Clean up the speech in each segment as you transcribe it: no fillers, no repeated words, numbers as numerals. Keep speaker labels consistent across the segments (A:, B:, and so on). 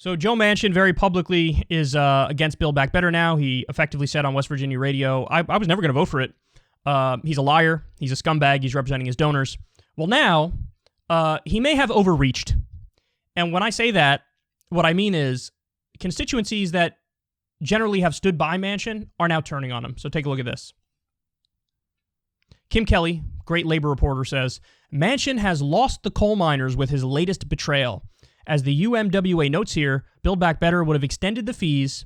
A: So Joe Manchin very publicly is against Build Back Better now. He effectively said on West Virginia radio, I was never going to vote for it. He's a liar. He's a scumbag. He's representing his donors. Well, now he may have overreached. And when I say that, what I mean is constituencies that generally have stood by Manchin are now turning on him. So take a look at this. Kim Kelly, great labor reporter, says, Manchin has lost the coal miners with his latest betrayal. As the UMWA notes here, Build Back Better would have extended the fees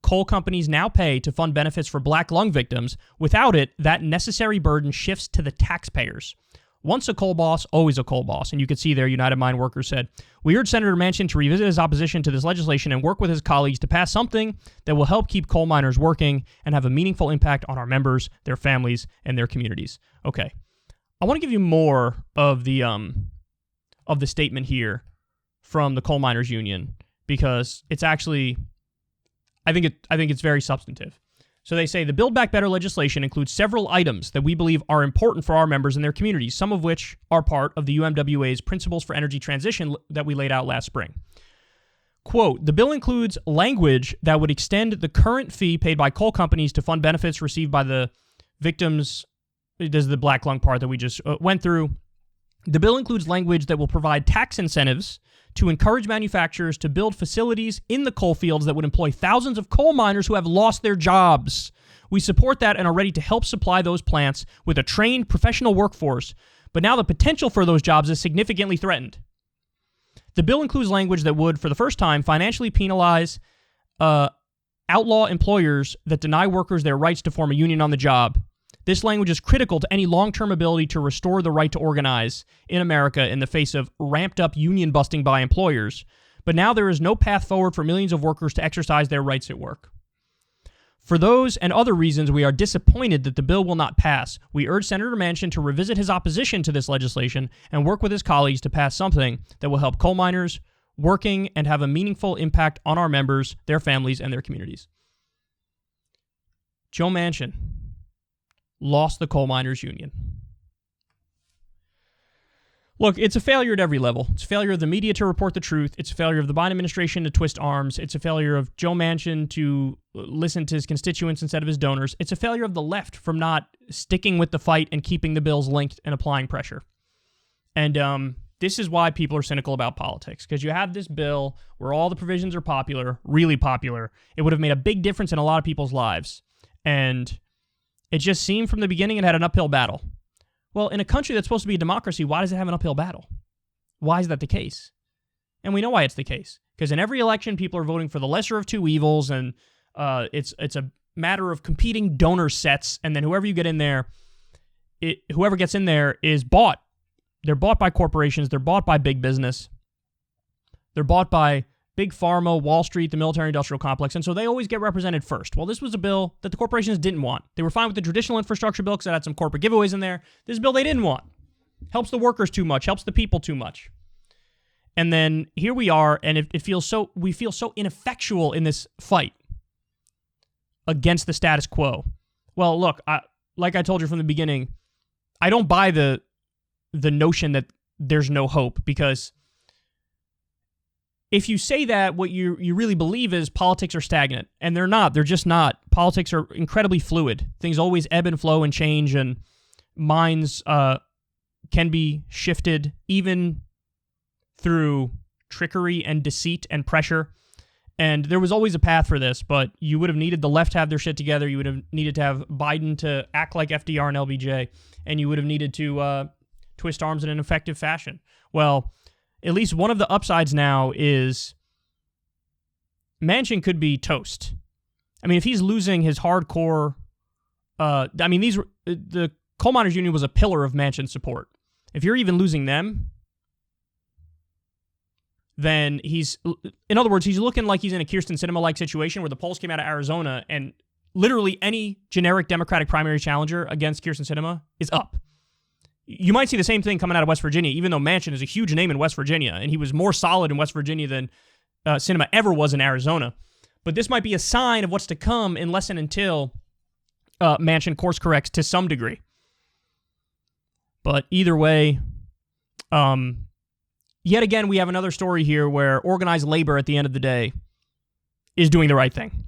A: coal companies now pay to fund benefits for black lung victims. Without it, that necessary burden shifts to the taxpayers. Once a coal boss, always a coal boss. And you can see there, United Mine Workers said, we urge Senator Manchin to revisit his opposition to this legislation and work with his colleagues to pass something that will help keep coal miners working and have a meaningful impact on our members, their families, and their communities. Okay. I want to give you more of the statement here from the Coal Miners Union because it's actually, I think it's very substantive. So they say the Build Back Better legislation includes several items that we believe are important for our members and their communities, some of which are part of the UMWA's Principles for Energy Transition that we laid out last spring. Quote, the bill includes language that would extend the current fee paid by coal companies to fund benefits received by the victims. This is the black lung part that we just went through. The bill includes language that will provide tax incentives to encourage manufacturers to build facilities in the coal fields that would employ thousands of coal miners who have lost their jobs. We support that and are ready to help supply those plants with a trained professional workforce, but now the potential for those jobs is significantly threatened. The bill includes language that would, for the first time, financially penalize outlaw employers that deny workers their rights to form a union on the job. This language is critical to any long-term ability to restore the right to organize in America in the face of ramped-up union busting by employers. But now there is no path forward for millions of workers to exercise their rights at work. For those and other reasons, we are disappointed that the bill will not pass. We urge Senator Manchin to revisit his opposition to this legislation and work with his colleagues to pass something that will help coal miners working and have a meaningful impact on our members, their families, and their communities. Joe Manchin lost the Coal Miners Union. Look, it's a failure at every level. It's a failure of the media to report the truth. It's a failure of the Biden administration to twist arms. It's a failure of Joe Manchin to listen to his constituents instead of his donors. It's a failure of the left from not sticking with the fight and keeping the bills linked and applying pressure. And this is why people are cynical about politics, because you have this bill where all the provisions are popular, really popular. It would have made a big difference in a lot of people's lives. And it just seemed from the beginning it had an uphill battle. Well, in a country that's supposed to be a democracy, why does it have an uphill battle? Why is that the case? And we know why it's the case. Because in every election, people are voting for the lesser of two evils, and it's a matter of competing donor sets, and then whoever you get in there, whoever gets in there is bought. They're bought by corporations. They're bought by big business. They're bought by Big Pharma, Wall Street, the military-industrial complex, and so they always get represented first. Well, this was a bill that the corporations didn't want. They were fine with the traditional infrastructure bill because it had some corporate giveaways in there. This bill they didn't want. Helps the workers too much, helps the people too much. And then here we are, and we feel so ineffectual in this fight against the status quo. Well, look, like I told you from the beginning, I don't buy the notion that there's no hope, because if you say that, what you really believe is politics are stagnant, and they're not. They're just not. Politics are incredibly fluid. Things always ebb and flow and change, and minds can be shifted even through trickery and deceit and pressure. And there was always a path for this, but you would have needed the left to have their shit together. You would have needed to have Biden to act like FDR and LBJ, and you would have needed to twist arms in an effective fashion. Well, at least one of the upsides now is Manchin could be toast. I mean, if he's losing his hardcore, the Coal Miners Union was a pillar of Manchin's support. If you're even losing them, then in other words, he's looking like he's in a Kyrsten Sinema-like situation where the polls came out of Arizona and literally any generic Democratic primary challenger against Kyrsten Sinema is up. You might see the same thing coming out of West Virginia, even though Manchin is a huge name in West Virginia, and he was more solid in West Virginia than Sinema ever was in Arizona. But this might be a sign of what's to come unless and until Manchin course corrects to some degree. But either way, yet again, we have another story here where organized labor at the end of the day is doing the right thing.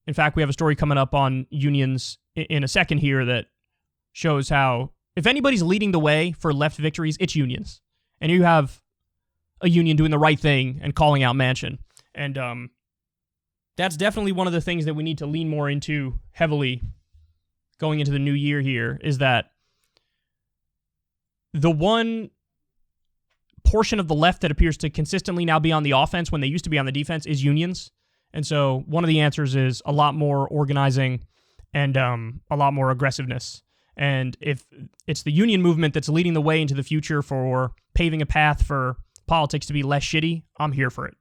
A: In fact, we have a story coming up on unions in a second here that shows how if anybody's leading the way for left victories, it's unions. And you have a union doing the right thing and calling out Manchin. And that's definitely one of the things that we need to lean more into heavily going into the new year here, is that the one portion of the left that appears to consistently now be on the offense when they used to be on the defense is unions. And so one of the answers is a lot more organizing and a lot more aggressiveness. And if it's the union movement that's leading the way into the future for paving a path for politics to be less shitty, I'm here for it.